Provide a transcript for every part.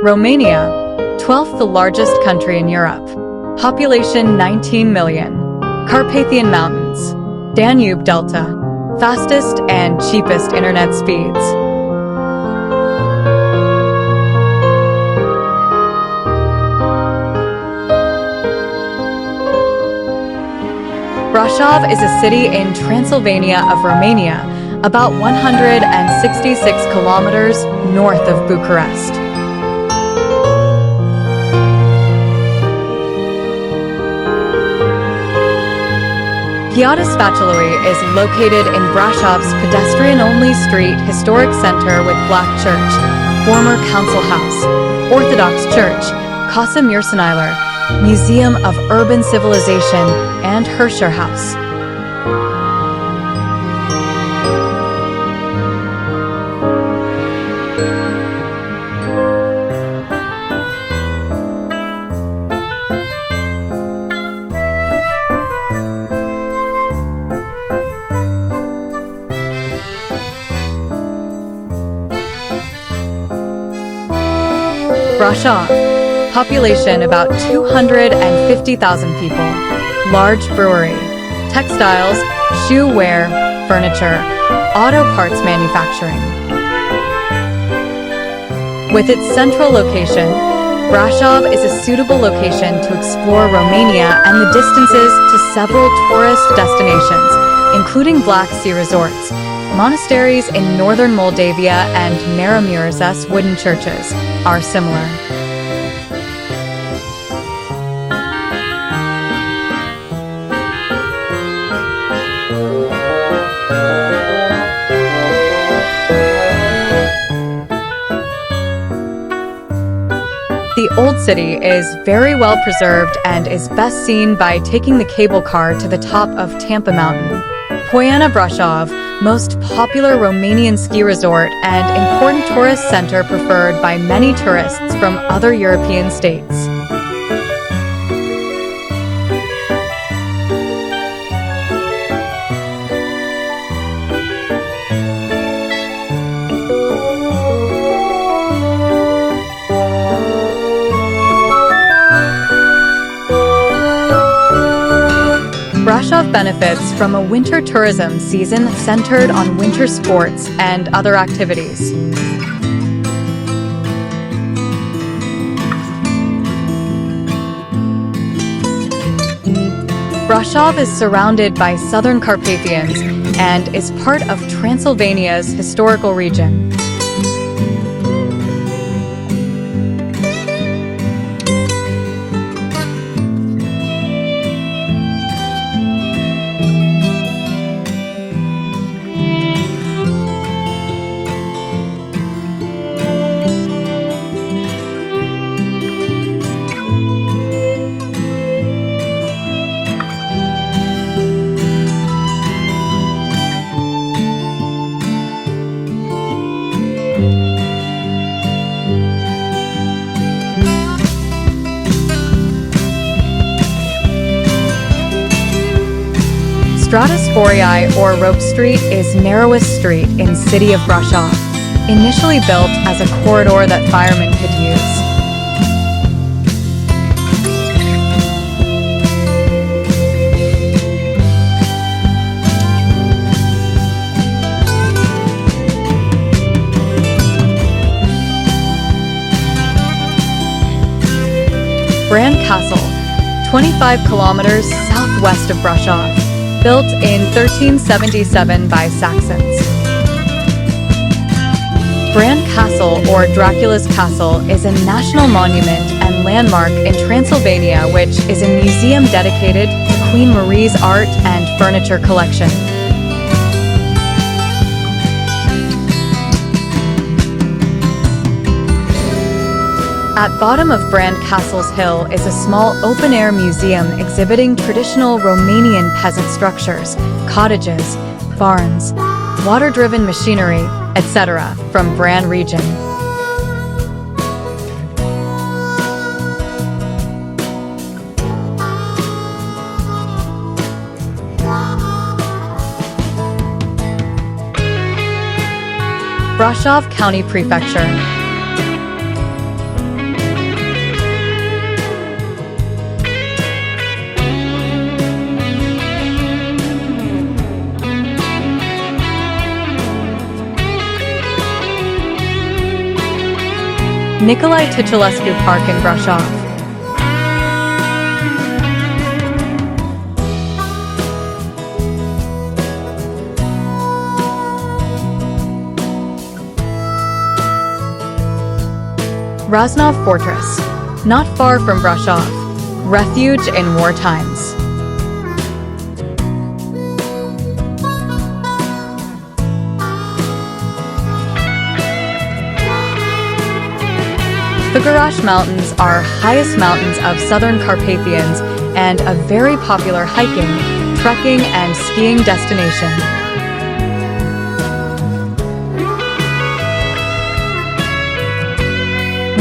Romania, 12th the largest country in Europe. Population 19 million. Carpathian Mountains. Danube Delta. Fastest and cheapest internet speeds. Brașov is a city in Transylvania of Romania, about 166 kilometers north of Bucharest. Piața Sfătului is located in Brașov's pedestrian-only street historic center with Black Church, former council house, Orthodox Church, Casa Mircenilar, Museum of Urban Civilization, and Hirscher House. Brașov. Population about 250,000 people. Large brewery. Textiles, shoe wear, furniture, auto parts manufacturing. With its central location, Brașov is a suitable location to explore Romania and the distances to several tourist destinations, including Black Sea resorts, monasteries in northern Moldavia, and Maramureș's wooden churches are similar. The Old City is very well preserved and is best seen by taking the cable car to the top of Tampa Mountain. Poiana Brașov, most popular Romanian ski resort and important tourist center preferred by many tourists from other European states. Brașov benefits from a winter tourism season centered on winter sports and other activities. Brașov is surrounded by southern Carpathians and is part of Transylvania's historical region. Strada or Rope Street is narrowest street in city of Brașov, initially built as a corridor that firemen could use. Brand Castle, 25 kilometers southwest of Brașov. Built in 1377 by Saxons. Brand Castle, or Dracula's Castle, is a national monument and landmark in Transylvania, which is a museum dedicated to Queen Marie's art and furniture collection. At bottom of Brand Castle's hill is a small open-air museum exhibiting traditional Romanian peasant structures, cottages, barns, water-driven machinery, etc. from Bran region. Brașov County Prefecture. Nicolae Ticilescu Park in Brașov. Rasnov Fortress, not far from Brașov, refuge in war times. Figueroa Mountains are highest mountains of southern Carpathians and a very popular hiking, trekking, and skiing destination.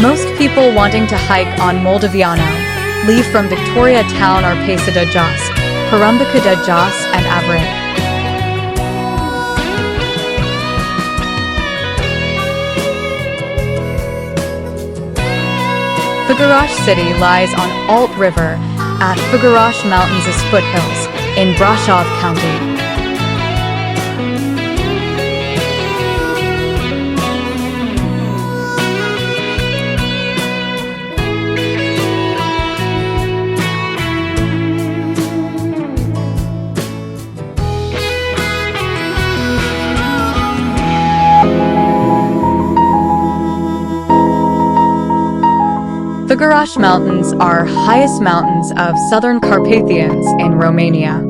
Most people wanting to hike on Moldoveanu leave from Victoria Town or Pesa de Jos, Porumbica de Jos, and Avrig. Figueroa City lies on Alt River at Figueroa Mountains' foothills in Brașov County. Figueroa Mountains are highest mountains of southern Carpathians in Romania.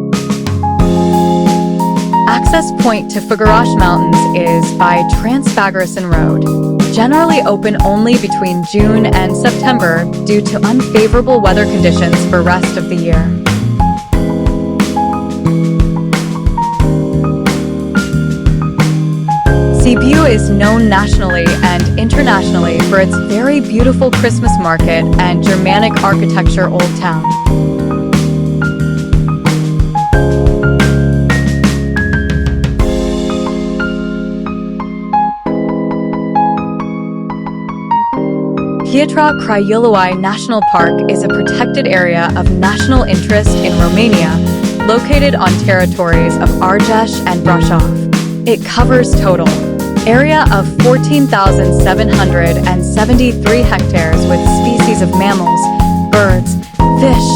Access point to Figueroa Mountains is by Trans-Fagurășan Road, generally open only between June and September due to unfavorable weather conditions for rest of the year. Sibiu is known nationally and internationally for its very beautiful Christmas market and Germanic architecture Old Town. Piatra Craiului National Park is a protected area of national interest in Romania, located on territories of Argeș and Brașov. It covers total area of 14,773 hectares with species of mammals, birds, fish,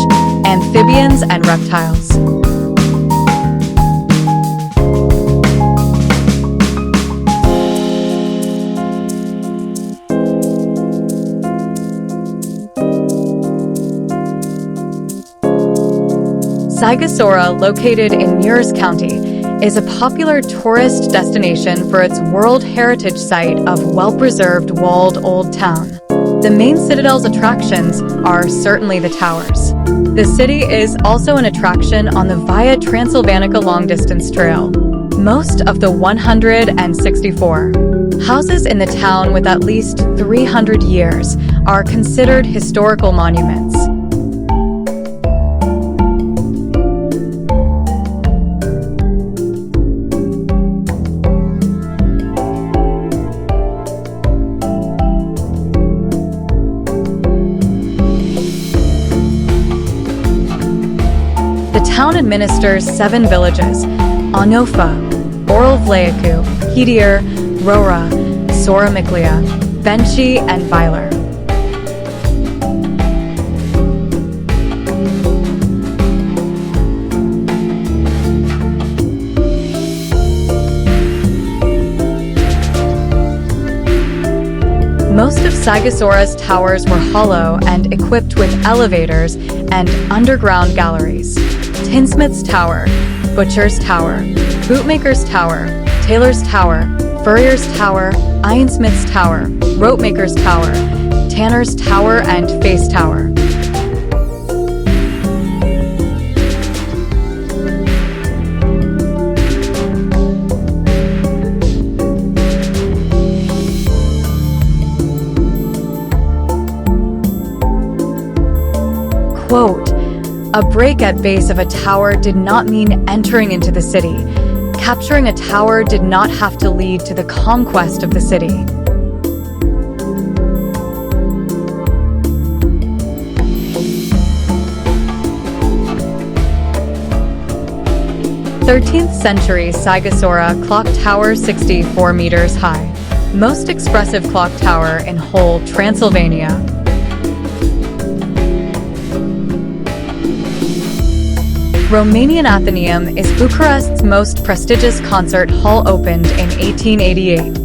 amphibians, and reptiles. Sightseeing, located in Muirs County, is a popular tourist destination for its World Heritage Site of well-preserved walled Old Town. The main Citadel's attractions are certainly the towers. The city is also an attraction on the Via Transilvanica long-distance trail. Most of the 164 houses in the town with at least 300 years are considered historical monuments. The town administers 7 villages: Onofa, Orlvleacu, Hidir, Rora, Soramiclia, Benci, and Vilar. Most of Sightseeing's towers were hollow and equipped with elevators and underground galleries. Tinsmith's Tower, Butcher's Tower, Bootmaker's Tower, Tailor's Tower, Furrier's Tower, Ironsmith's Tower, Ropemaker's Tower, Tanner's Tower, and Face Tower. Quote, "A break at base of a tower did not mean entering into the city. Capturing a tower did not have to lead to the conquest of the city." "13th century Sightseeing clock tower 64 meters high. most expressive clock tower in whole Transylvania. Romanian Athenaeum is Bucharest's most prestigious concert hall, opened in 1888.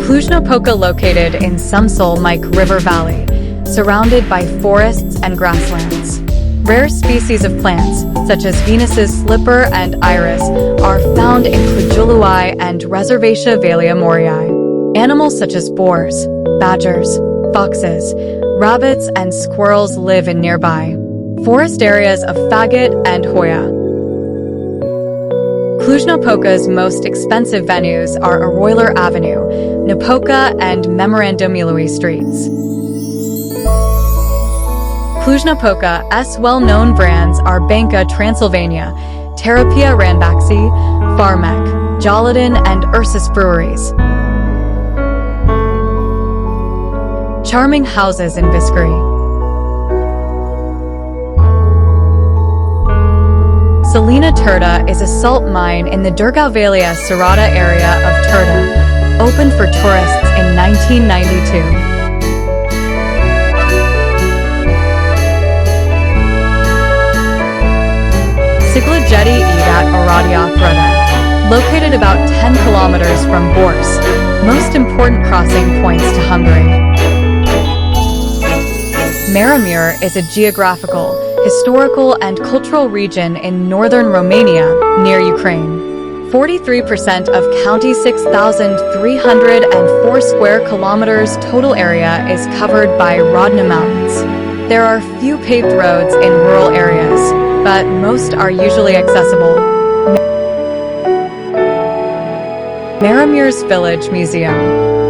Cluj-Napoca, located in Sumsul-Mic River Valley, surrounded by forests and grasslands. Rare species of plants, such as Venus's slipper and iris, are found in Cluj and Reservatia Valea Moriai. Animals such as boars, badgers, foxes, rabbits, and squirrels live in nearby forest areas of Faggot and Hoia. Cluj-Napoca's most expensive venues are Arroiler Avenue, Napoca, and Memorandumului streets. Cluj-Napoca's well-known brands are Banca Transylvania, Terapia Ranbaxy, Farmec, Jolodin, and Ursus breweries. Charming houses in Viscari. Salina Turda is a salt mine in the Durgauvelia Serata area of Turda, opened for tourists in 1992. Sigla Jetty at Aradia Threda, located about 10 kilometers from Bors, most important crossing points to Hungary. Maramur is a geographical, historical, and cultural region in northern Romania, near Ukraine. 43% of county's 6,304 square kilometers total area is covered by Rodna Mountains. There are few paved roads in rural areas, but most are usually accessible. Maramur's Village Museum.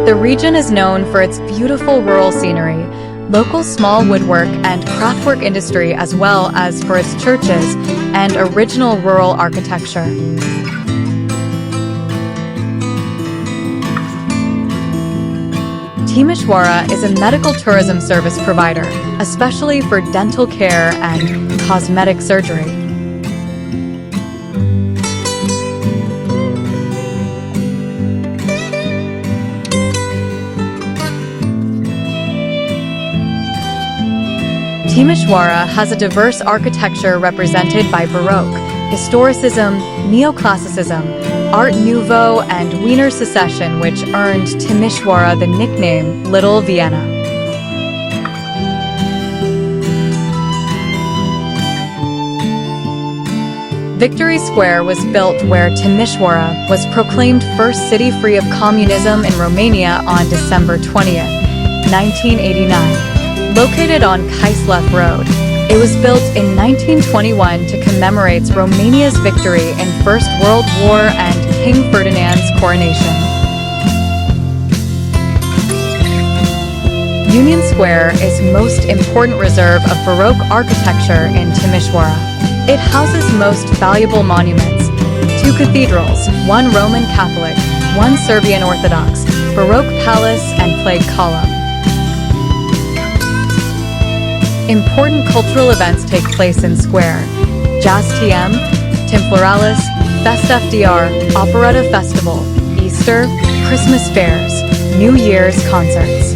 The region is known for its beautiful rural scenery, local small woodwork and craftwork industry, as well as for its churches and original rural architecture. Timișoara is a medical tourism service provider, especially for dental care and cosmetic surgery. Timișoara has a diverse architecture represented by Baroque, Historicism, Neoclassicism, Art Nouveau, and Wiener Secession, which earned Timișoara the nickname Little Vienna. Victory Square was built where Timișoara was proclaimed first city free of communism in Romania on December 20th, 1989. Located on Kislev Road, it was built in 1921 to commemorate Romania's victory in First World War and King Ferdinand's coronation. Union Square is most important reserve of Baroque architecture in Timișoara. It houses most valuable monuments: 2 cathedrals, 1 Roman Catholic, 1 Serbian Orthodox, Baroque palace, and plague column. Important cultural events take place in Square: Jazz TM, Timfloralis, Fest FDR, Operetta Festival, Easter, Christmas fairs, New Year's concerts.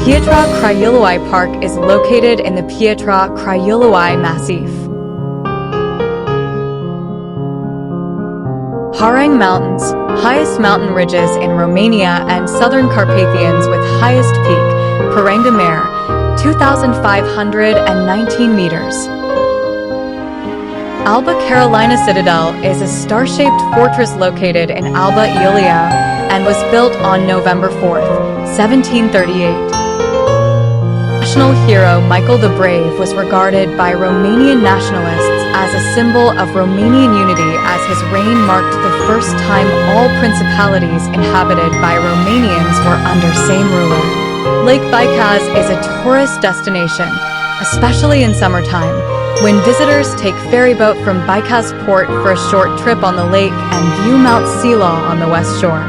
Pietra Craiului Park is located in the Pietra Craiului Massif. Harang Mountains, highest mountain ridges in Romania, and Southern Carpathians with highest peak, Paranga Mare, 2,519 meters. Alba Carolina Citadel is a star-shaped fortress located in Alba Iulia and was built on November 4th, 1738. National hero Michael the Brave was regarded by Romanian nationalists as a symbol of Romanian unity, as his reign marked the first time all principalities inhabited by Romanians were under same ruler. Lake Baikal is a tourist destination, especially in summertime, when visitors take ferry boat from Baikal's port for a short trip on the lake and view Mount Sila on the west shore.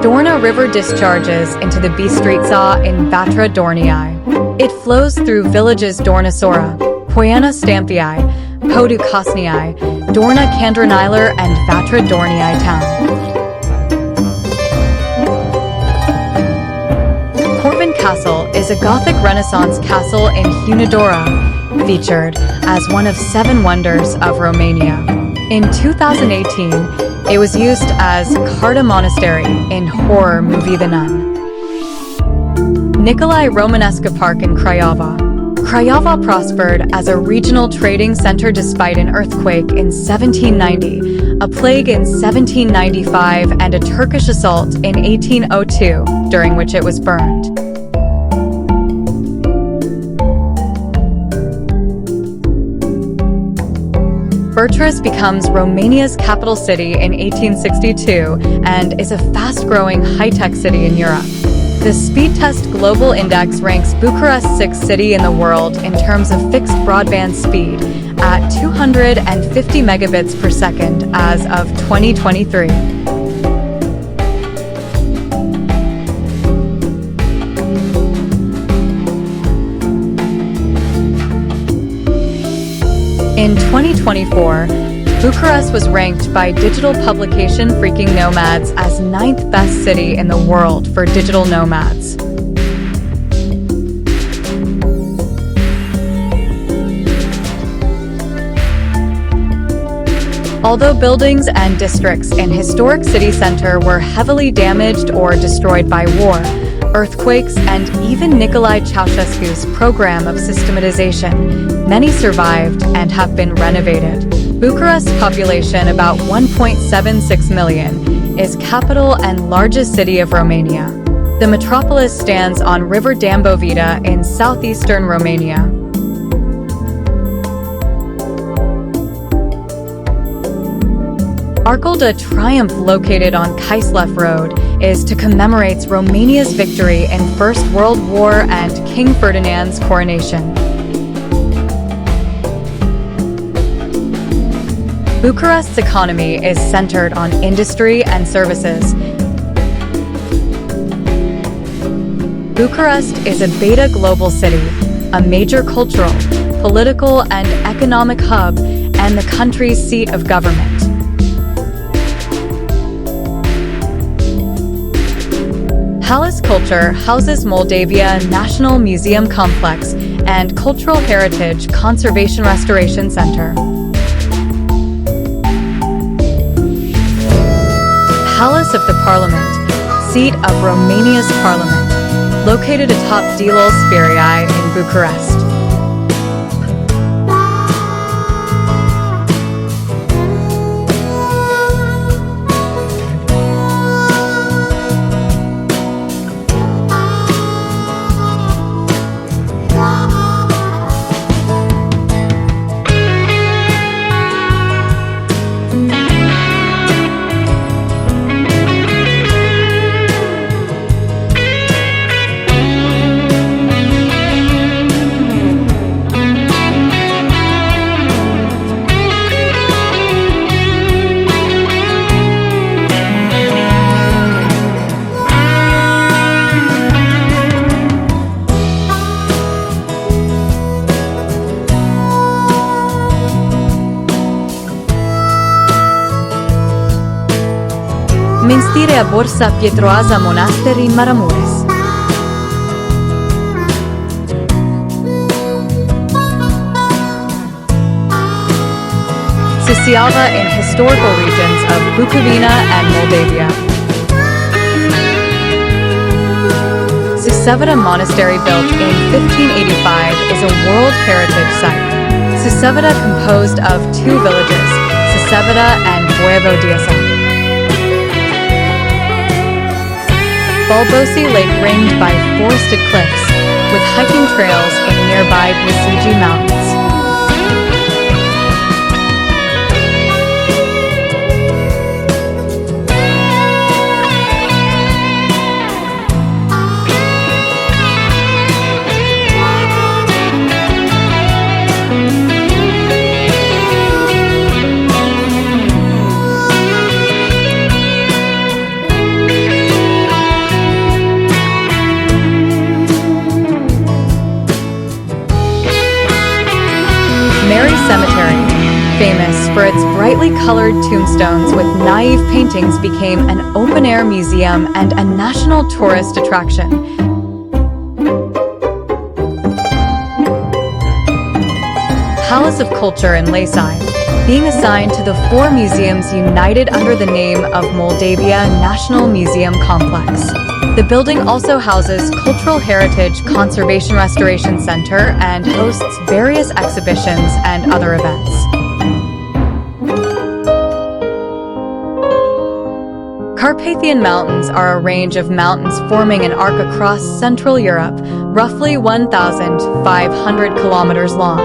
Dorna River discharges into the Bistritza in Vatra Dornii. It flows through villages Dorna-Sora, Poiana Stampii, Podu Kosnii, Dorna Kandroniler, and Vatra Dornii town. Corvin Castle is a Gothic Renaissance castle in Hunedoara, featured as one of 7 wonders of Romania. In 2018, it was used as Carta Monastery in horror movie The Nun. Nicolae Romanescu Park in Craiova. Craiova prospered as a regional trading center despite an earthquake in 1790, a plague in 1795, and a Turkish assault in 1802, during which it was burned. Burtres becomes Romania's capital city in 1862 and is a fast-growing high-tech city in Europe. The Speedtest Global Index ranks Bucharest 6th city in the world in terms of fixed broadband speed at 250 megabits per second as of 2023. In 2024, Bucharest was ranked by digital publication Freaking Nomads as 9th best city in the world for digital nomads. Although buildings and districts in historic city center were heavily damaged or destroyed by war, earthquakes, and even Nicolae Ceausescu's program of systematization, many survived and have been renovated. Bucharest's population, about 1.76 million, is capital and largest city of Romania. The metropolis stands on River Dambovita in southeastern Romania. Arcul de Triumph, located on Kislev Road, is to commemorate Romania's victory in First World War and King Ferdinand's coronation. Bucharest's economy is centered on industry and services. Bucharest is a beta global city, a major cultural, political, and economic hub, and the country's seat of government. Palace Culture houses Moldavia National Museum Complex and Cultural Heritage Conservation Restoration Center. Palace of the Parliament, seat of Romania's parliament, located atop Dealul Spirii in Bucharest. Mănăstirea Borsa Pietroasa Monastery in Maramureș. Suceava in historical regions of Bukovina and Moldavia. Suceava Monastery, built in 1585, is a World Heritage Site. Suceava, composed of 2 villages, Suceava and Voivodisa. Balbosi Lake, ringed by forested cliffs, with hiking trails in nearby Blisigi Mountains. famous for its brightly colored tombstones with naive paintings, became an open-air museum and a national tourist attraction. Palace of Culture in Layside, being assigned to the 4 museums united under the name of Moldavia National Museum Complex. The building also houses Cultural Heritage Conservation Restoration Center and hosts various exhibitions and other events. Carpathian Mountains are a range of mountains forming an arc across Central Europe, roughly 1,500 kilometers long.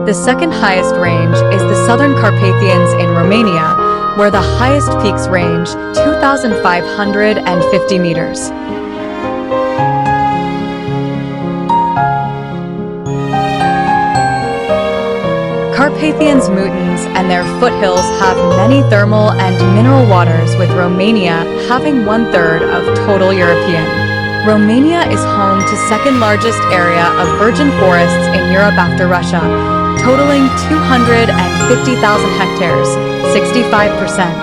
The second highest range is the Southern Carpathians in Romania, where the highest peaks range 2,550 meters. Carpathians mountains and their foothills have many thermal and mineral waters, with Romania having 1/3 of total European. Romania is home to second largest area of virgin forests in Europe after Russia, totaling 250,000 hectares, 65%,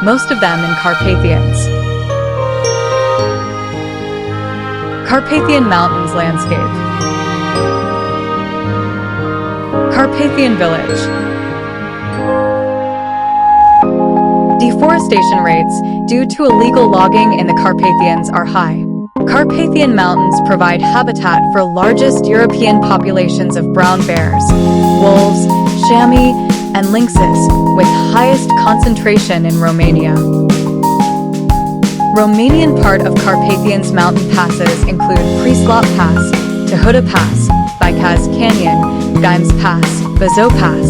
most of them in Carpathians. Carpathian Mountains landscape. Carpathian Village. Deforestation rates due to illegal logging in the Carpathians are high. Carpathian Mountains provide habitat for largest European populations of brown bears, wolves, chamois, and lynxes, with highest concentration in Romania. Romanian part of Carpathians mountain passes include Prislop Pass, Tehuta Pass, Baikaz Canyon, Gimes Pass, Bazou Pass,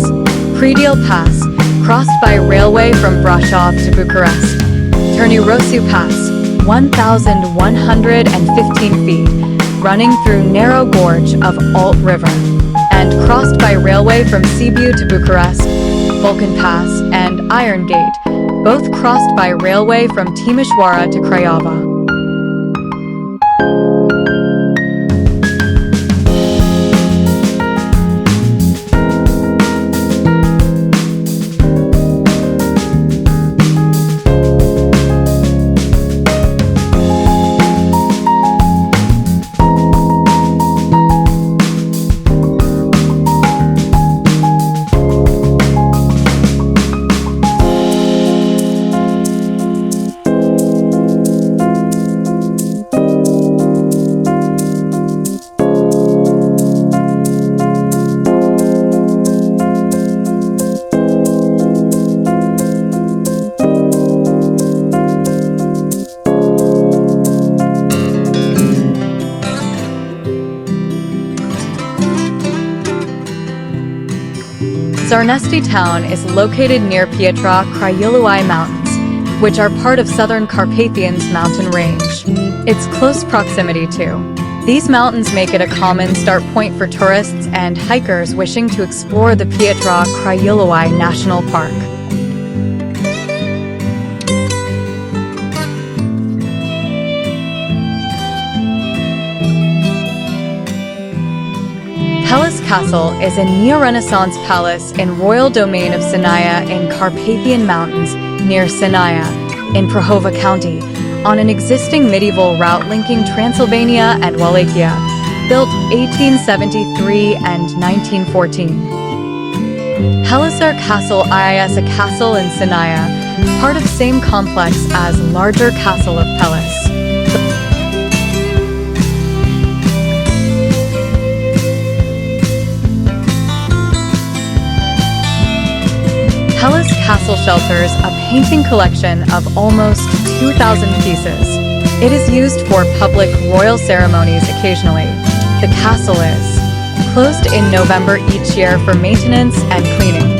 Predeal Pass, crossed by railway from Brașov to Bucharest, Târnu-Rosu Pass, 1,115 feet, running through narrow gorge of Alt River, and crossed by railway from Sibiu to Bucharest, Vulcan Pass, and Iron Gate, both crossed by railway from Timișoara to Craiova. Zarnesti town is located near Piatra Craiului Mountains, which are part of Southern Carpathians mountain range. Its close proximity to these mountains make it a common start point for tourists and hikers wishing to explore the Piatra Craiului National Park. Palace Castle is a neo-Renaissance palace in royal domain of Sinaia in Carpathian Mountains near Sinaia, in Prahova County, on an existing medieval route linking Transylvania and Wallachia, built 1873 and 1914. Helisar Castle is a castle in Sinaia, part of same complex as larger castle of Pelis. Pelis Castle shelters a painting collection of almost 2,000 pieces. It is used for public royal ceremonies occasionally. The castle is closed in November each year for maintenance and cleaning.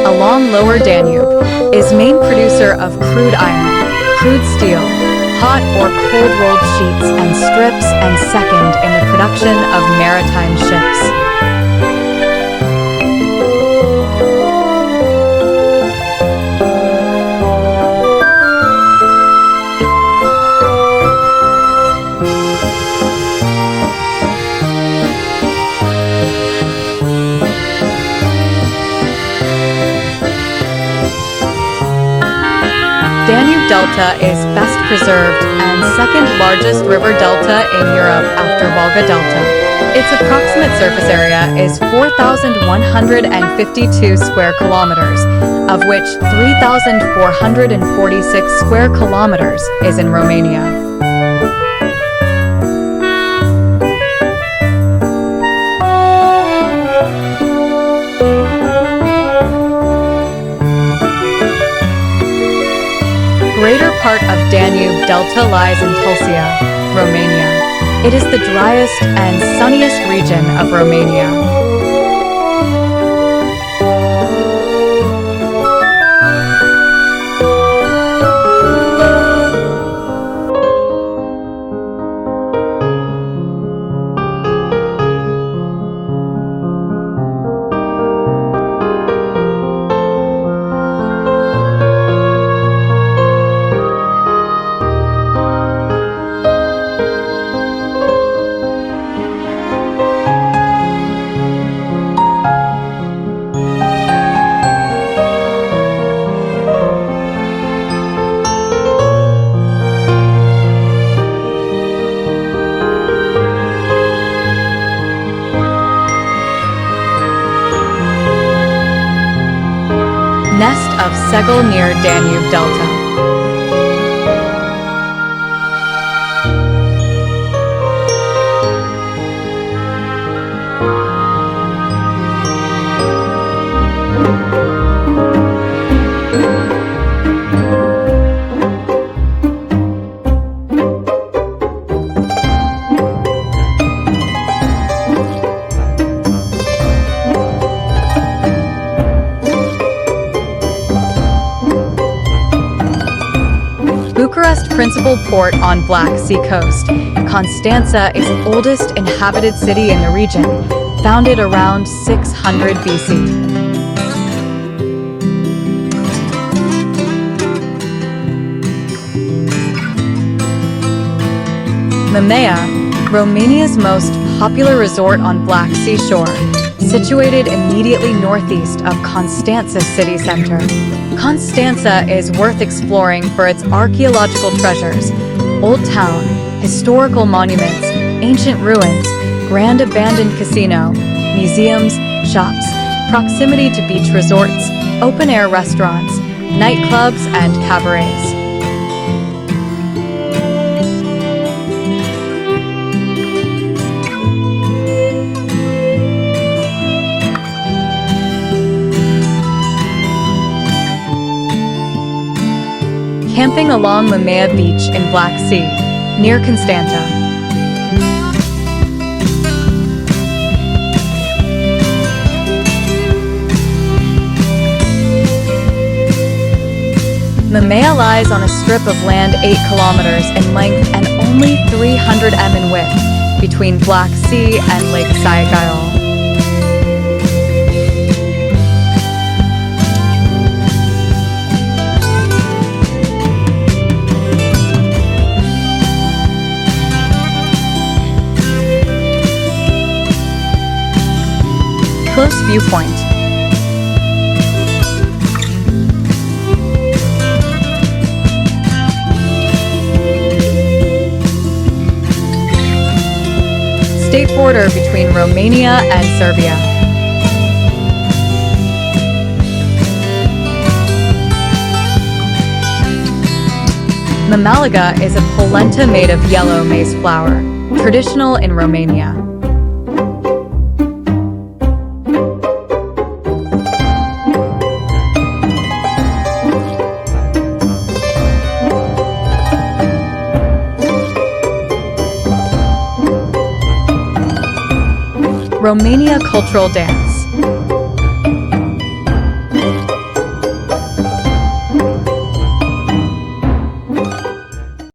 along Lower Danube, is main producer of crude iron, crude steel, hot or cold-rolled sheets and strips, and second in the production of maritime ships. Danube Delta is best preserved and second largest river delta in Europe after Volga Delta. Its approximate surface area is 4,152 square kilometers, of which 3,446 square kilometers is in Romania. Greater part of Danube Delta lies in Tulcea, Romania. It is the driest and sunniest region of Romania. Nest of Segel near Danube Delta. Bucharest principal port on Black Sea coast, Constanța is oldest inhabited city in the region, founded around 600 BC. Mamaia, Romania's most popular resort on Black Sea shore, situated immediately northeast of Constanța city center. Constanța is worth exploring for its archaeological treasures, old town, historical monuments, ancient ruins, grand abandoned casino, museums, shops, proximity to beach resorts, open-air restaurants, nightclubs, and cabarets. Camping along Mamaia Beach in Black Sea, near Constanța. Mamaia lies on a strip of land 8 kilometers in length and only 300 m in width, between Black Sea and Lake Sightseeing. Close viewpoint. State border between Romania and Serbia. Mamaliga is a polenta made of yellow maize flour, traditional in Romania. Romania cultural dance.